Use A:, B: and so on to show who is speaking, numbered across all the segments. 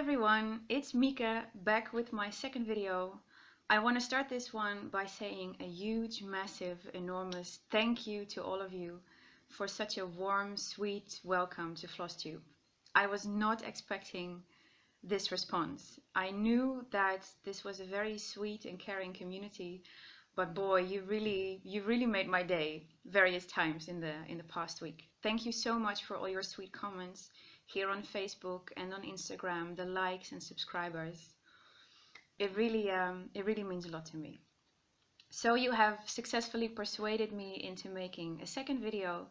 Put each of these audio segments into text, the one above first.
A: everyone, it's Mika back with my second video. I want to start this one by saying a huge, massive, enormous thank you to all of you for such a warm, sweet welcome to Flosstube. I was not expecting this response. I knew that this was a very sweet and caring community, but boy, you really made my day various times in the past week. Thank you so much for all your sweet comments here on Facebook and on Instagram, the likes and subscribers. It really means a lot to me. So you have successfully persuaded me into making a second video,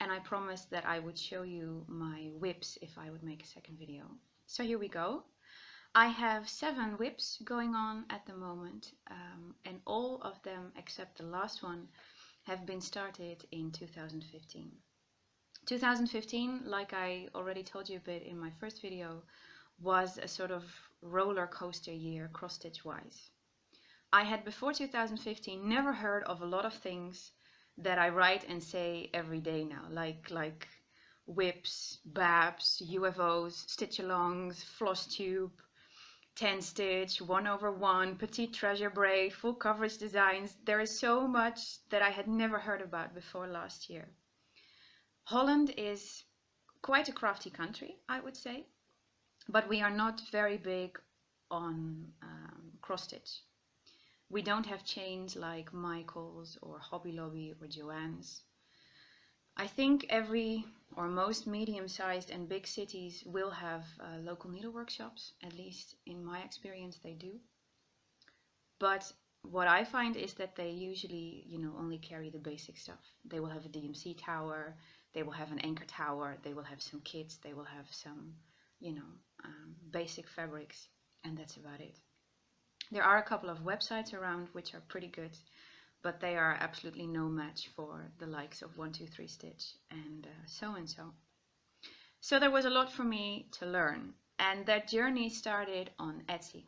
A: and I promised that I would show you my whips if I would make a second video. So here we go. I have 7 whips going on at the moment, and all of them except the last one have been started in 2015. 2015, like I already told you a bit in my first video, was a sort of roller coaster year cross-stitch wise. I had before 2015 never heard of a lot of things that I write and say every day now, like whips, babs, UFOs, stitch-alongs, Flosstube, 10 stitch, 1/1, petite treasure braid, full coverage designs. There is so much that I had never heard about before last year. Holland is quite a crafty country, I would say, but we are not very big on cross-stitch. We don't have chains like Michael's or Hobby Lobby or Joann's. I think every or most medium-sized and big cities will have local needle workshops, at least in my experience they do. But what I find is that they usually, only carry the basic stuff. They will have a DMC tower, they will have an anchor tower, they will have some kits, they will have some, basic fabrics, and that's about it. There are a couple of websites around which are pretty good, but they are absolutely no match for the likes of 123 Stitch and so and so. So there was a lot for me to learn, and that journey started on Etsy.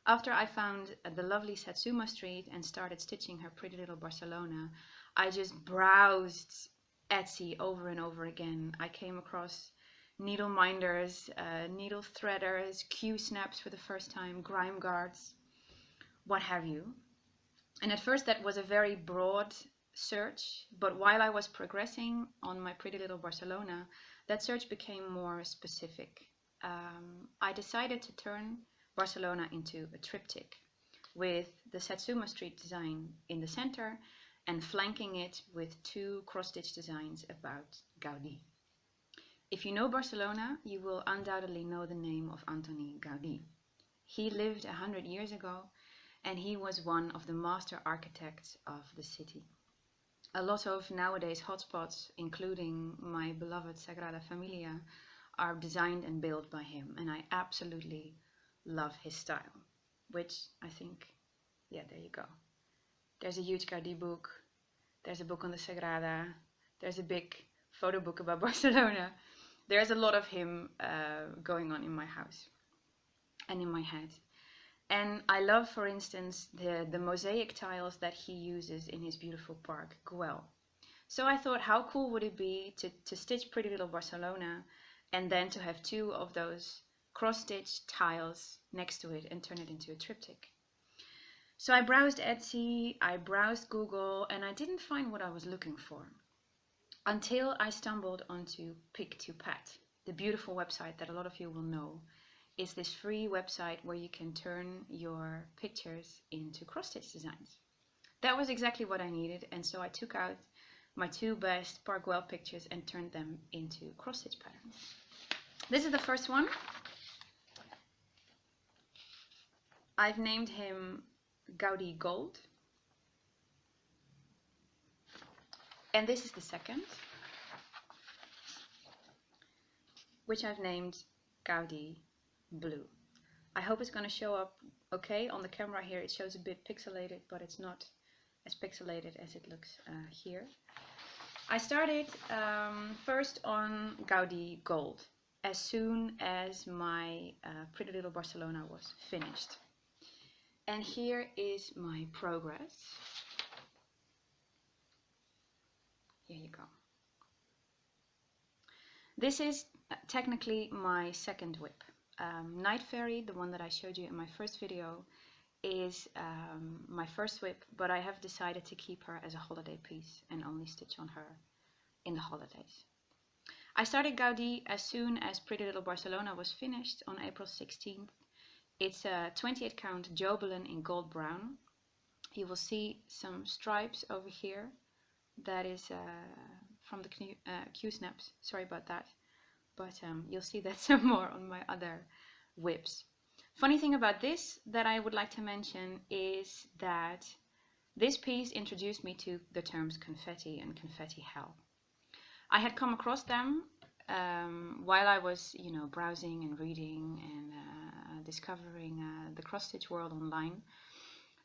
A: After I found the lovely Satsuma street and started stitching her pretty little Barcelona, I just browsed Etsy over and over again. I came across needle minders, needle threaders, Q-snaps for the first time, grime guards, what have you. And at first that was a very broad search, but while I was progressing on my pretty little Barcelona, that search became more specific. I decided to turn Barcelona into a triptych with the Satsuma street design in the center and flanking it with 2 cross-stitch designs about Gaudi. If you know Barcelona, you will undoubtedly know the name of Antoni Gaudí. He lived 100 years ago, and he was one of the master architects of the city. A lot of nowadays hotspots, including my beloved Sagrada Familia, are designed and built by him, and I absolutely love his style, which I think, yeah, there you go. There's a huge Gaudi book, there's a book on the Sagrada, there's a big photo book about Barcelona. There's a lot of him going on in my house and in my head. And I love, for instance, the mosaic tiles that he uses in his beautiful park, Güell. So I thought, how cool would it be to stitch pretty little Barcelona and then to have 2 of those cross-stitch tiles next to it and turn it into a triptych. So I browsed Etsy, I browsed Google, and I didn't find what I was looking for until I stumbled onto Pick2Pat, the beautiful website that a lot of you will know is this free website where you can turn your pictures into cross-stitch designs. That was exactly what I needed, and so I took out my 2 best Park Güell pictures and turned them into cross-stitch patterns. This is the first one. I've named him Gaudí Gold. And this is the second, which I've named Gaudi Blue. I hope it's going to show up okay on the camera here. It shows a bit pixelated, but it's not as pixelated as it looks here. I started first on Gaudi Gold as soon as my pretty little Barcelona was finished. And here is my progress. Here you go. This is technically my second whip. Night Fairy, the one that I showed you in my first video, is my first whip, but I have decided to keep her as a holiday piece and only stitch on her in the holidays. I started Gaudi as soon as Pretty Little Barcelona was finished on April 16th. It's a 28 count Jobelin in gold brown. You will see some stripes over here. That is from the Q-snaps, sorry about that. But you'll see that some more on my other whips. Funny thing about this that I would like to mention is that this piece introduced me to the terms confetti and confetti hell. I had come across them while I was, browsing and reading and discovering the cross-stitch world online,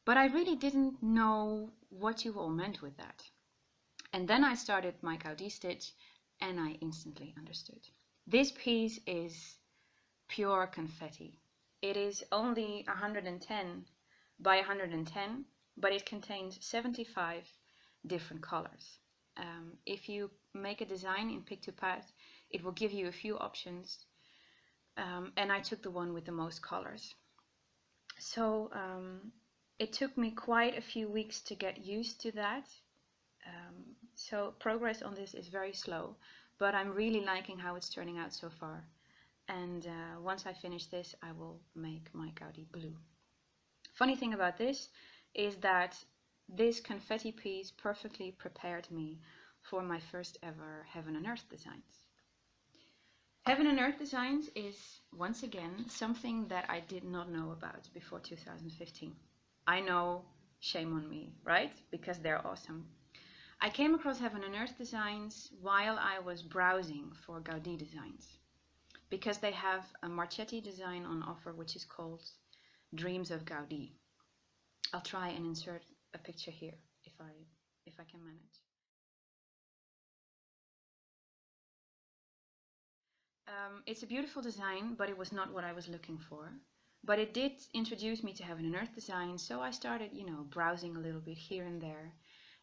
A: but I really didn't know what you all meant with that. And then I started my Gaudi stitch and I instantly understood. This piece is pure confetti. It is only 110 by 110, but it contains 75 different colors. If you make a design in Pick to Pad, it will give you a few options, and I took the one with the most colors. So it took me quite a few weeks to get used to that. So progress on this is very slow, but I'm really liking how it's turning out so far. And once I finish this, I will make my Gaudi blue. Funny thing about this is that this confetti piece perfectly prepared me for my first ever Heaven and Earth designs. Heaven and Earth designs is, once again, something that I did not know about before 2015. I know, shame on me, right? Because they're awesome. I came across Heaven and Earth designs while I was browsing for Gaudi designs, because they have a Marchetti design on offer which is called Dreams of Gaudi. I'll try and insert a picture here if I can manage. It's a beautiful design, but it was not what I was looking for. But it did introduce me to Heaven and Earth design, so I started, browsing a little bit here and there.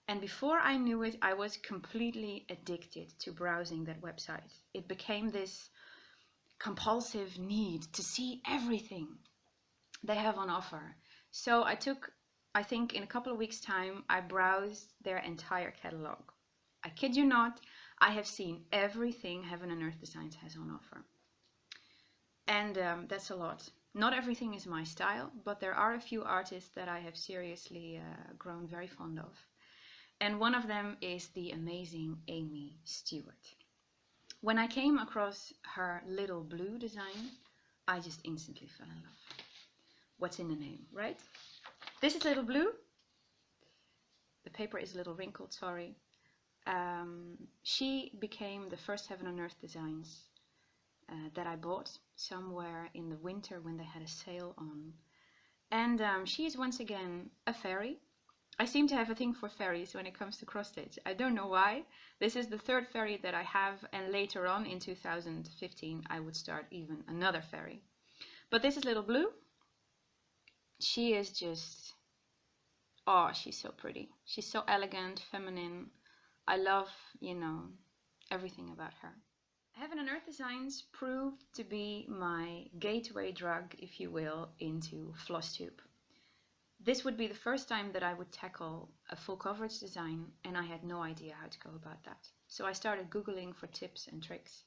A: And before I knew it, I was completely addicted to browsing that website. It became this compulsive need to see everything they have on offer. So I think in a couple of weeks' time, I browsed their entire catalog. I kid you not, I have seen everything Heaven and Earth Designs has on offer. And that's a lot. Not everything is my style, but there are a few artists that I have seriously grown very fond of. And one of them is the amazing Aimee Stewart. When I came across her little blue design, I just instantly fell in love. What's in the name, right? This is Little Blue. The paper is a little wrinkled, sorry. She became the first Heaven and Earth designs that I bought somewhere in the winter when they had a sale on. And she is once again a fairy. I seem to have a thing for fairies when it comes to cross stitch. I don't know why. This is the third fairy that I have, and later on in 2015 I would start even another fairy. But this is Little Blue. She is just, oh, she's so pretty. She's so elegant, feminine. I love, everything about her. Heaven and Earth Designs proved to be my gateway drug, if you will, into Flosstube. This would be the first time that I would tackle a full coverage design, and I had no idea how to go about that. So I started Googling for tips and tricks,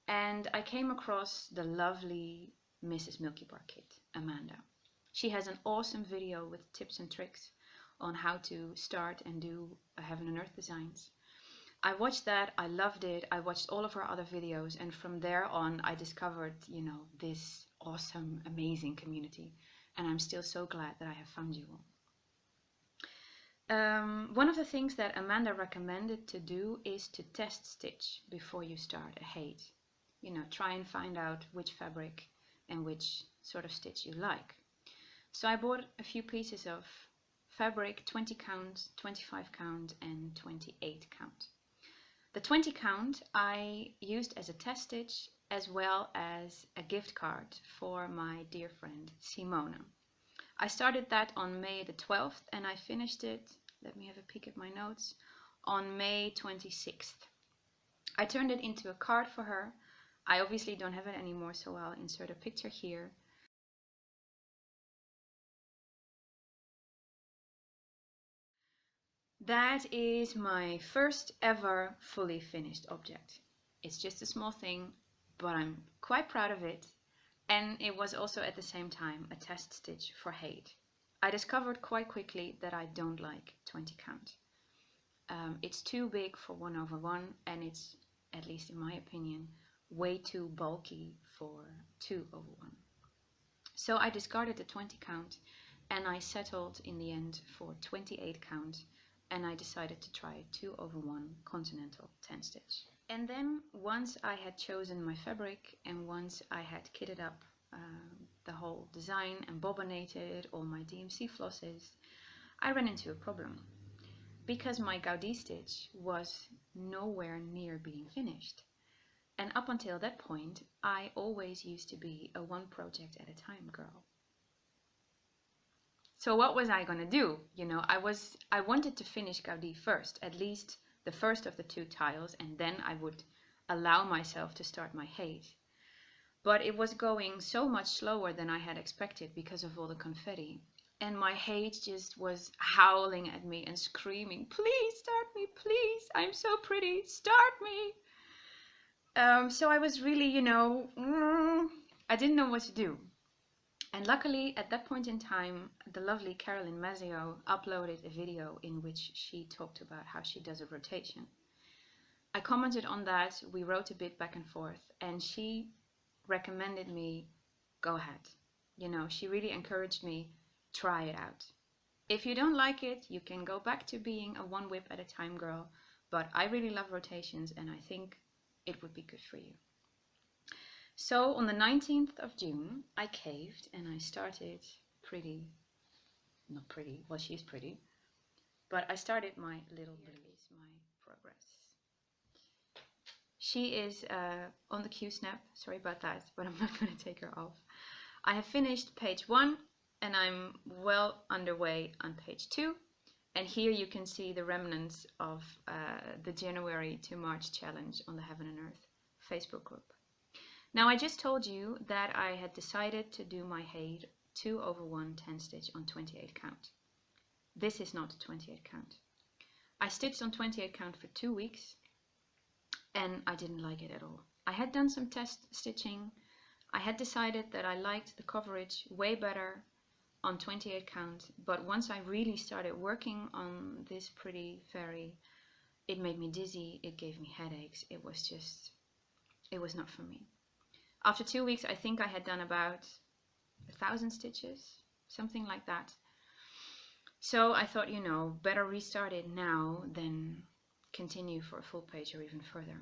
A: and I came across the lovely Mrs. Milky Bar Kit, Amanda. She has an awesome video with tips and tricks on how to start and do Heaven and Earth designs. I watched that, I loved it, I watched all of her other videos, and from there on I discovered, this awesome, amazing community. And I'm still so glad that I have found you all. One of the things that Amanda recommended to do is to test stitch before you start a HAED. Try and find out which fabric and which sort of stitch you like. So I bought a few pieces of fabric, 20 count, 25 count and 28 count. The 20 count I used as a test stitch as well as a gift card for my dear friend Simona. I started that on May the 12th and I finished it, let me have a peek at my notes, on May 26th. I turned it into a card for her. I obviously don't have it anymore, so I'll insert a picture here. That is my first ever fully finished object. It's just a small thing, but I'm quite proud of it. And it was also at the same time a test stitch for HAED. I discovered quite quickly that I don't like 20 count. It's too big for 1/1, and it's, at least in my opinion, way too bulky for 2/1. So I discarded the 20 count and I settled in the end for 28 count, and I decided to try 2/1 continental 10 stitch. And then once I had chosen my fabric and once I had kitted up the whole design and bobbinated all my DMC flosses, I ran into a problem because my Gaudi stitch was nowhere near being finished. And up until that point, I always used to be a one project at a time girl. So what was I gonna do? You know, I wanted to finish Gaudi first, at least the first of the 2 tiles, and then I would allow myself to start my HAED. But it was going so much slower than I had expected because of all the confetti. And my HAED just was howling at me and screaming, please start me, please, I'm so pretty, start me. So I was really, you know, I didn't know what to do. And luckily, at that point in time, the lovely Carolyn Mazzeo uploaded a video in which she talked about how she does a rotation. I commented on that, we wrote a bit back and forth, and she recommended me, go ahead. You know, she really encouraged me, try it out. If you don't like it, you can go back to being a one whip at a time girl, but I really love rotations and I think it would be good for you. So on the 19th of June, I caved and I started not pretty, well, she's pretty, but I started my little Lily's, my progress. She is on the Q snap, sorry about that, but I'm not going to take her off. I have finished page 1 and I'm well underway on page 2. And here you can see the remnants of the January to March challenge on the Heaven and Earth Facebook group. Now I just told you that I had decided to do my HAED 2/1 10 stitch on 28 count. This is not 28 count. I stitched on 28 count for 2 weeks and I didn't like it at all. I had done some test stitching. I had decided that I liked the coverage way better on 28 count, but once I really started working on this pretty fairy, it made me dizzy, it gave me headaches, it was not for me. After 2 weeks, I think I had done about 1,000 stitches, something like that. So I thought, you know, better restart it now than continue for a full page or even further.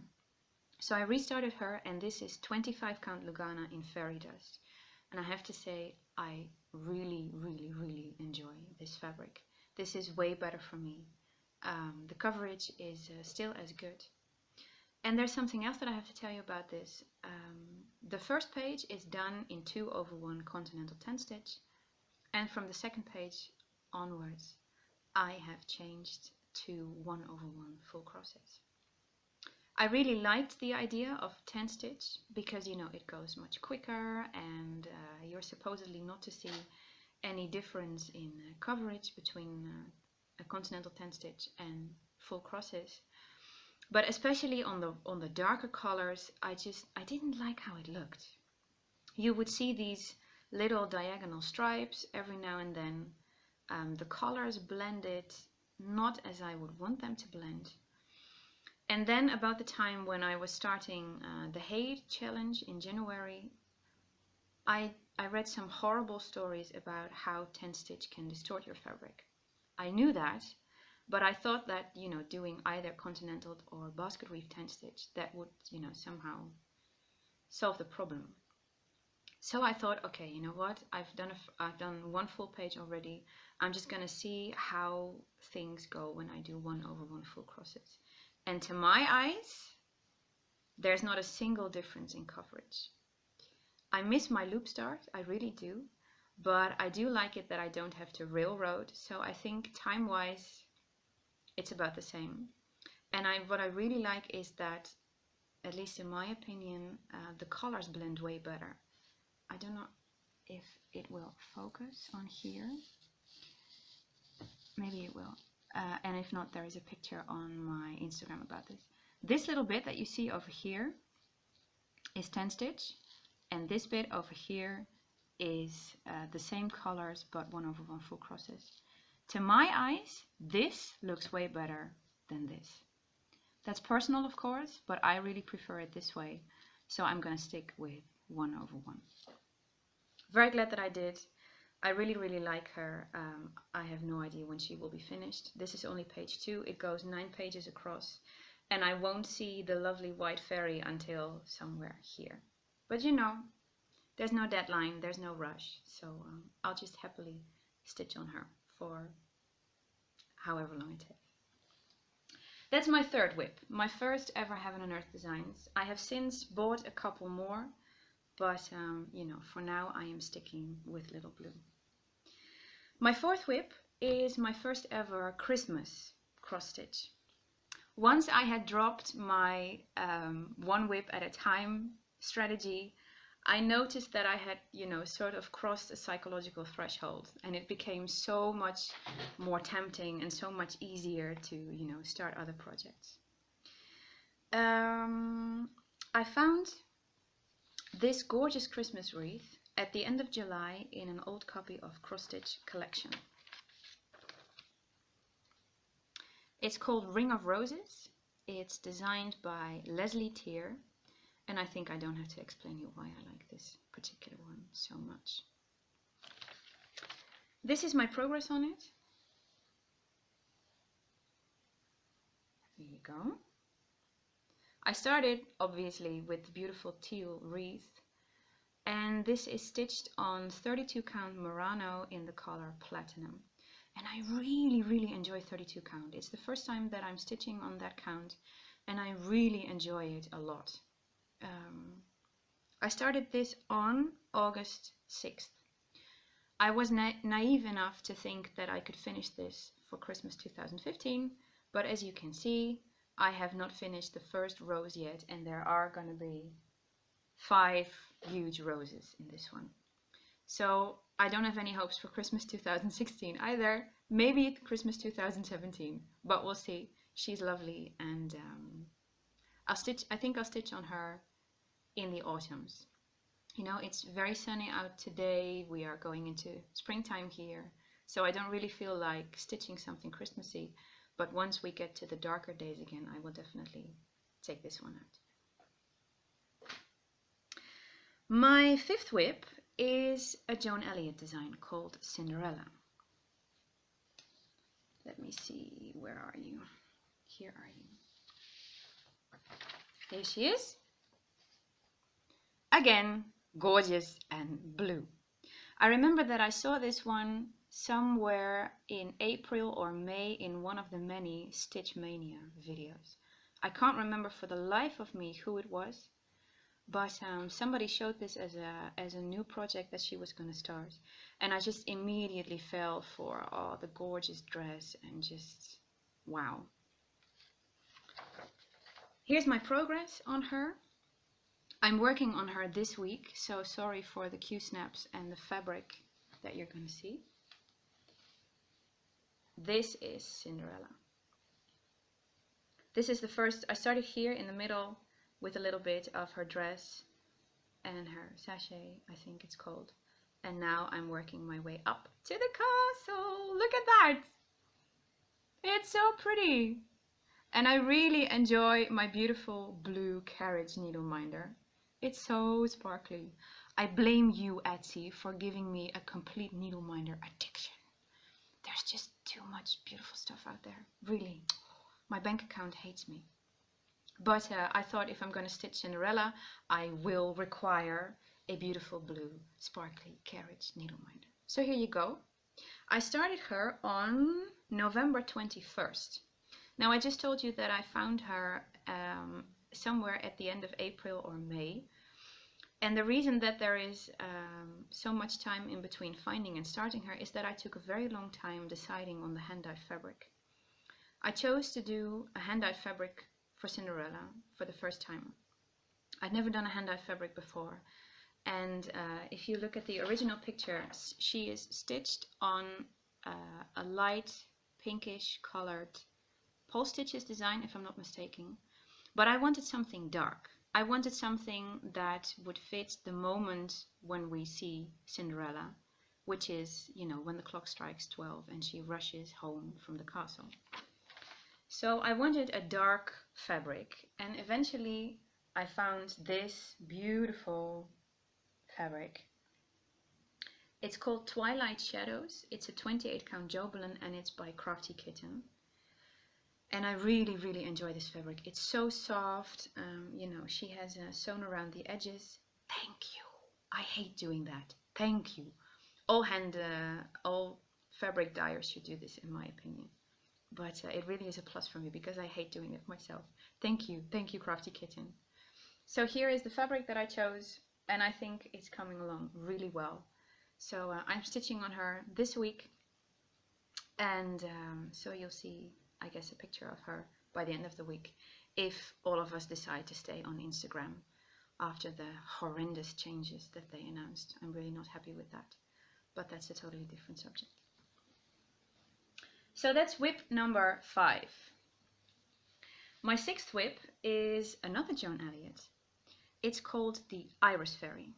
A: So I restarted her, and this is 25 count Lugana in fairy dust. And I have to say, I really, really, really enjoy this fabric. This is way better for me. The coverage is still as good. And there's something else that I have to tell you about this. The first page is done in 2/1 continental 10 stitch, and from the second page onwards I have changed to 1/1 full crochet. I really liked the idea of 10 stitch because, you know, it goes much quicker and you're supposedly not to see any difference in coverage between a continental 10 stitch and full crosses. But especially on the darker colors, I didn't like how it looked. You would see these little diagonal stripes every now and then. The colors blended not as I would want them to blend. And then about the time when I was starting the HAED challenge in January, I read some horrible stories about how 10 stitch can distort your fabric. I knew that, but I thought that, you know, doing either continental or basket weave 10 stitch, that would, you know, somehow solve the problem. So I thought, okay, you know what, I've done one full page already. I'm just gonna see how things go when I do 1/1 full crosses. And to my eyes, there's not a single difference in coverage. I miss my loop start, I really do, but I do like it that I don't have to railroad. So I think time-wise, it's about the same. And what I really like is that at least in my opinion, the colors blend way better. I don't know if it will focus on here. Maybe it will. And if not, there is a picture on my Instagram about this. This little bit that you see over here is 10 stitch, and this bit over here is the same colors but 1/1 full crosses. To my eyes, this looks way better than this. That's personal, of course, but I really prefer it this way, so I'm gonna stick with 1/1. Very glad that I did. I really like her. I have no idea when she will be finished. This is only page 2. It goes 9 pages across, and I won't see the lovely white fairy until somewhere here. But you know, there's no deadline, there's no rush, so I'll just happily stitch on her for however long it takes. That's my third whip, my first ever Heaven and Earth designs. I have since bought a couple more, but you know, for now I am sticking with Little Blue. My fourth whip is my first ever Christmas cross stitch. Once I had dropped my one whip at a time strategy, I noticed that I had, you know, sort of crossed a psychological threshold, and it became so much more tempting and so much easier to, you know, start other projects. I found this gorgeous Christmas wreath at the end of July in an old copy of Cross Stitch Collection. It's called Ring of Roses. It's designed by Lesley Teare, and I think I don't have to explain you why I like this particular one so much. This is my progress on it. Here you go. I started obviously with the beautiful teal wreath, and this is stitched on 32 count Murano in the color Platinum. And I really enjoy 32 count. It's the first time that I'm stitching on that count, and I really enjoy it a lot. I started this on August 6th. I was naive enough to think that I could finish this for Christmas 2015, but as you can see, I have not finished the first rows yet, and there are gonna be 5 huge roses in this one. So I don't have any hopes for Christmas 2016 either. Maybe Christmas 2017, but we'll see. She's lovely, and I think I'll stitch on her in the autumns. You know, it's very sunny out today. We are going into springtime here, so I don't really feel like stitching something Christmassy, but once we get to the darker days again, I will definitely take this one out. My fifth whip is a Joan Elliott design called Cinderella. Let me see, where are you? Here are you. Here she is. Again, gorgeous and blue. I remember that I saw this one somewhere in April or May in one of the many Stitch Mania videos. I can't remember for the life of me who it was, but somebody showed this as a new project that she was going to start, and I just immediately fell for the gorgeous dress and just wow. Here's my progress on her. I'm working on her this week, so sorry for the Q-snaps and the fabric that you're going to see. This is Cinderella. This is the first. I started here in the middle with a little bit of her dress and her sachet, I think it's called. And now I'm working my way up to the castle. Look at that! It's so pretty! And I really enjoy my beautiful blue carriage needle minder. It's so sparkly. I blame you, Etsy, for giving me a complete needle minder addiction. There's just too much beautiful stuff out there. Really. My bank account hates me. But I thought if I'm going to stitch Cinderella, I will require a beautiful blue sparkly carriage needle minder. So here you go. I started her on November 21st. Now I just told you that I found her somewhere at the end of April or May. And the reason that there is so much time in between finding and starting her is that I took a very long time deciding on the hand-dyed fabric. I chose to do a hand-dyed fabric for Cinderella for the first time. I'd never done a hand-dyed fabric before, and if you look at the original picture, she is stitched on a light pinkish colored Polstitches design, if I'm not mistaken. But I wanted something dark. I wanted something that would fit the moment when we see Cinderella, which is, you know, when the clock strikes 12 and she rushes home from the castle. So I wanted a dark fabric, and eventually I found this beautiful fabric. It's called Twilight Shadows. It's a 28 count Jobelin, and it's by Crafty Kitten. And I really, really enjoy this fabric. It's so soft. You know, she has sewn around the edges. Thank you. I hate doing that. Thank you. All fabric dyers should do this, in my opinion. But it really is a plus for me because I hate doing it myself. Thank you, Crafty Kitten. So here is the fabric that I chose, and I think it's coming along really well. So I'm stitching on her this week, and so you'll see, I guess, a picture of her by the end of the week, if all of us decide to stay on Instagram after the horrendous changes that they announced. I'm really not happy with that, but that's a totally different subject. So that's whip number 5. My 6th whip is another Joan Elliott. It's called the Iris Fairy.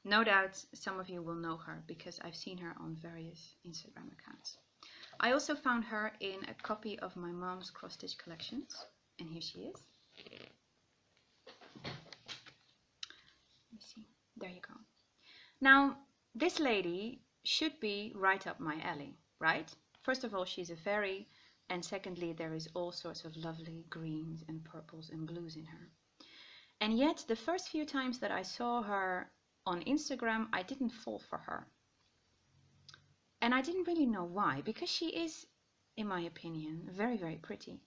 A: No doubt some of you will know her because I've seen her on various Instagram accounts. I also found her in a copy of my mom's cross stitch collections, and here she is. Let me see. There you go. Now, this lady should be right up my alley, right? First of all, she's a fairy, and secondly, there is all sorts of lovely greens and purples and blues in her. And yet, the first few times that I saw her on Instagram, I didn't fall for her. And I didn't really know why, because she is, in my opinion, very, very pretty.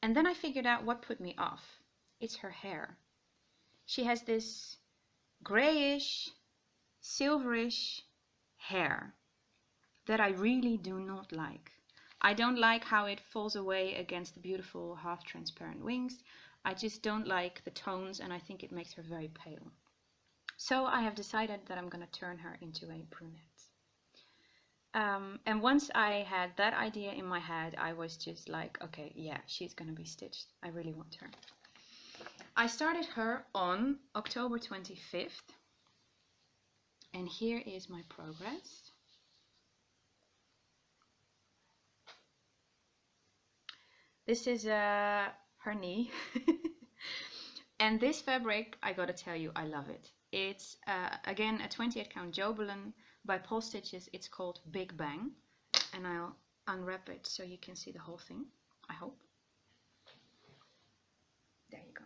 A: And then I figured out what put me off. It's her hair. She has this grayish, silverish hair that I really do not like. I don't like how it falls away against the beautiful half-transparent wings. I just don't like the tones, and I think it makes her very pale. So I have decided that I'm going to turn her into a brunette. And once I had that idea in my head, I was just like, okay, yeah, she's going to be stitched. I really want her. I started her on October 25th. And here is my progress. This is her knee. And this fabric, I gotta tell you, I love it. It's, again, a 28 count Jobelin by Polstitches. It's called Big Bang. And I'll unwrap it so you can see the whole thing, I hope. There you go.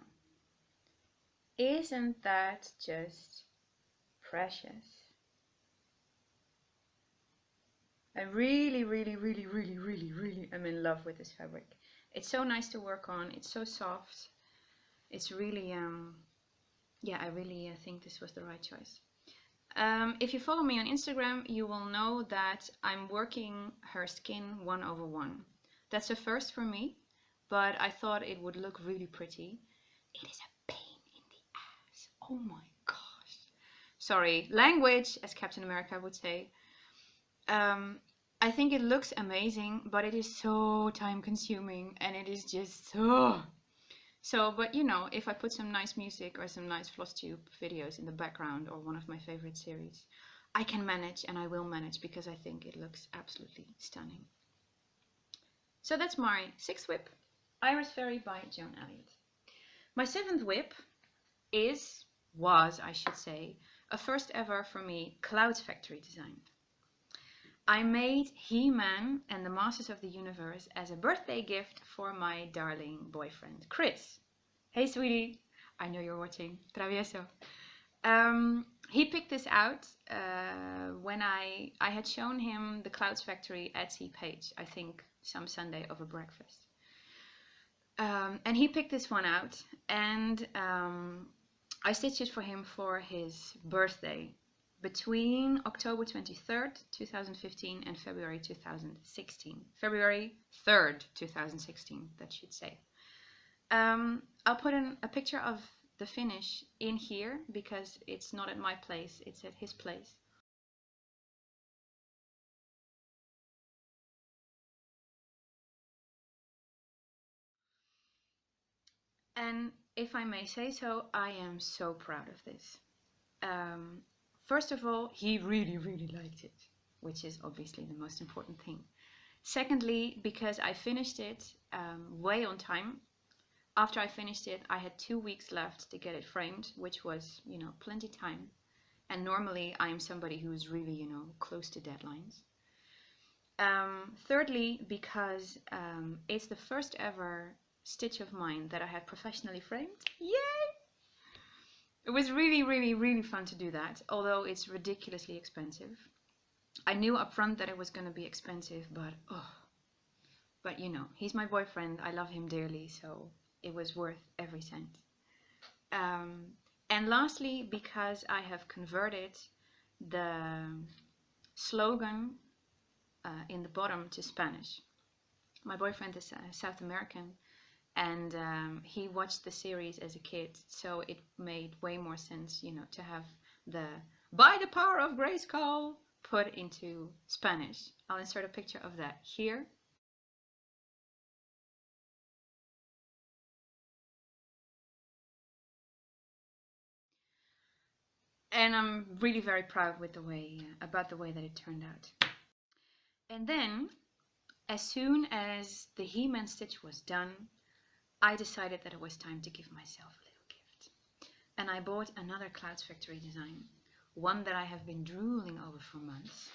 A: Isn't that just precious? I really, really, really, really, really, really am in love with this fabric. It's so nice to work on. It's so soft. It's really, yeah, I really think this was the right choice. If you follow me on Instagram, you will know that I'm working her skin 1/1. That's a first for me, but I thought it would look really pretty. It is a pain in the ass. Oh my gosh. Sorry, language, as Captain America would say. I think it looks amazing, but it is so time consuming, and it is just so, but you know, if I put some nice music or some nice Flosstube videos in the background, or one of my favorite series, I can manage, and I will manage, because I think it looks absolutely stunning. So that's my 6th whip, Iris Fairy by Joan Elliott. My 7th whip was, I should say, a first ever for me Cloudsfactory design. I made He-Man and the Masters of the Universe as a birthday gift for my darling boyfriend, Chris. Hey, sweetie. I know you're watching. Travieso. He picked this out when I had shown him the Cloudsfactory Etsy page, I think some Sunday over breakfast. And he picked this one out, and I stitched it for him for his birthday, between October 23rd, 2015 and February 2016. February 3rd, 2016, that should say. I'll put in a picture of the finish in here because it's not at my place, it's at his place. And if I may say so, I am so proud of this. First of all, he really, really liked it, which is obviously the most important thing. Secondly, because I finished it way on time. After I finished it, I had 2 weeks left to get it framed, which was, you know, plenty time. And normally I am somebody who is really, you know, close to deadlines. Thirdly, because it's the first ever stitch of mine that I have professionally framed. Yay! It was really, really, really fun to do that, although it's ridiculously expensive. I knew up front that it was going to be expensive, but you know, he's my boyfriend. I love him dearly, so it was worth every cent. And lastly, because I have converted the slogan in the bottom to Spanish. My boyfriend is South American, and he watched the series as a kid, so it made way more sense, you know, to have the "by the power of Grayskull" put into Spanish. I'll insert a picture of that here. And I'm really very proud with the way about the way that it turned out. And then, as soon as the He-Man stitch was done, I decided that it was time to give myself a little gift. And I bought another Cloudsfactory design, one that I have been drooling over for months.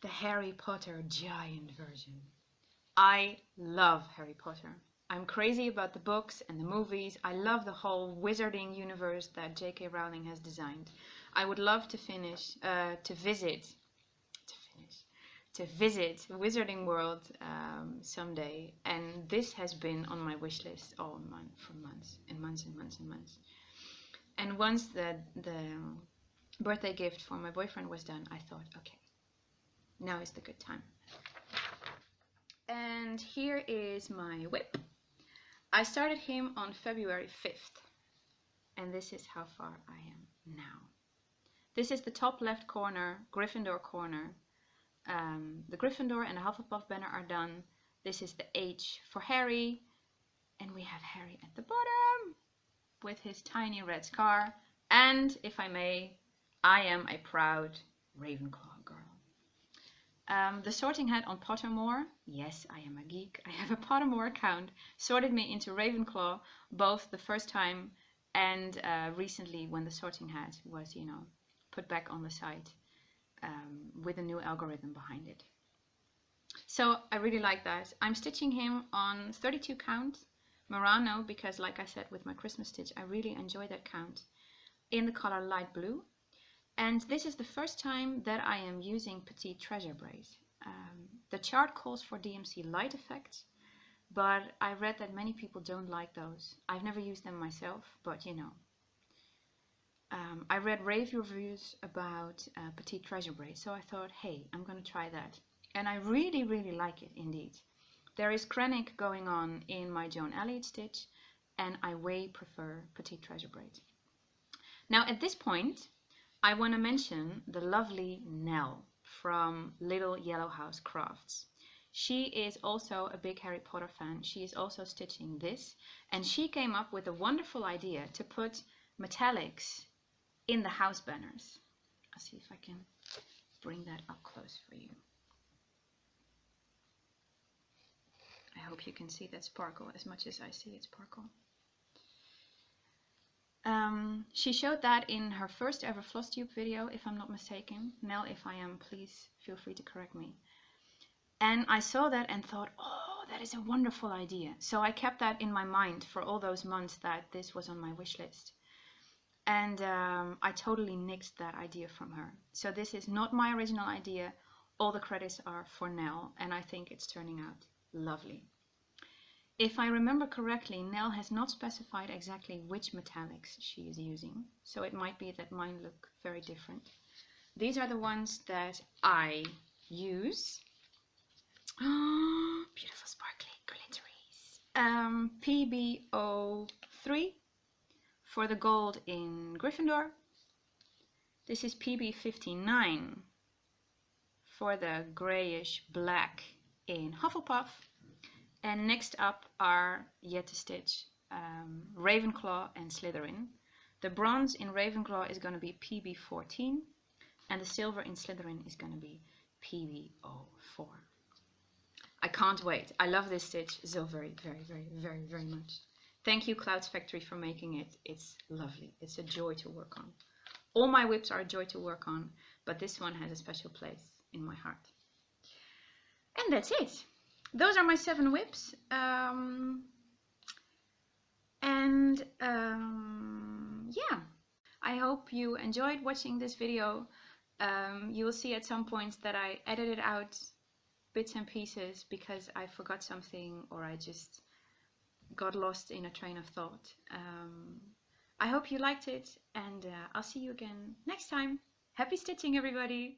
A: The Harry Potter giant version. I love Harry Potter. I'm crazy about the books and the movies. I love the whole wizarding universe that J.K. Rowling has designed. I would love to visit Wizarding World someday, and this has been on my wish list for months and months and months and months. And once the birthday gift for my boyfriend was done, I thought, okay, now is the good time. And here is my whip. I started him on February 5th, and this is how far I am now. This is the top left corner, Gryffindor corner. The Gryffindor and the Hufflepuff banner are done. This is the H for Harry, and we have Harry at the bottom with his tiny red scar. And if I may, I am a proud Ravenclaw girl. The sorting hat on Pottermore, yes, I am a geek. I have a Pottermore account, sorted me into Ravenclaw, both the first time and recently when the sorting hat was, you know, put back on the site with a new algorithm behind it. So I really like that. I'm stitching him on 32 count Murano because, like I said with my Christmas stitch, I really enjoy that count, in the color light blue. And this is the first time that I am using Petite Treasure braid. The chart calls for DMC light effects, but I read that many people don't like those. I've never used them myself, but you know. I read rave reviews about Petite Treasure braid, so I thought, hey, I'm going to try that. And I really, really like it indeed. There is Krennic going on in my Joan Elliott stitch, and I way prefer Petite Treasure braid. Now at this point, I want to mention the lovely Nell from Little Yellow House Crafts. She is also a big Harry Potter fan. She is also stitching this, and she came up with a wonderful idea to put metallics in the house banners. I'll see if I can bring that up close for you. I hope you can see that sparkle as much as I see it sparkle. She showed that in her first ever Flosstube video, if I'm not mistaken. Nell, if I am, please feel free to correct me. And I saw that and thought, oh, that is a wonderful idea. So I kept that in my mind for all those months that this was on my wish list. And I totally nixed that idea from her. So this is not my original idea. All the credits are for Nell, and I think it's turning out lovely. If I remember correctly, Nell has not specified exactly which metallics she is using, so it might be that mine look very different. These are the ones that I use. Oh, beautiful sparkly glitteries. PB03 for the gold in Gryffindor. This is PB59 for the grayish black in Hufflepuff. And next up are yet to stitch Ravenclaw and Slytherin. The bronze in Ravenclaw is going to be PB14 and the silver in Slytherin is going to be PB04. I can't wait. I love this stitch so very much. Thank you Cloudsfactory for making it. It's lovely. It's a joy to work on. All my whips are a joy to work on, but this one has a special place in my heart. And that's it. Those are my 7 whips. Yeah, I hope you enjoyed watching this video. You will see at some points that I edited out bits and pieces because I forgot something or I just got lost in a train of thought. I hope you liked it, and I'll see you again next time. Happy stitching, everybody!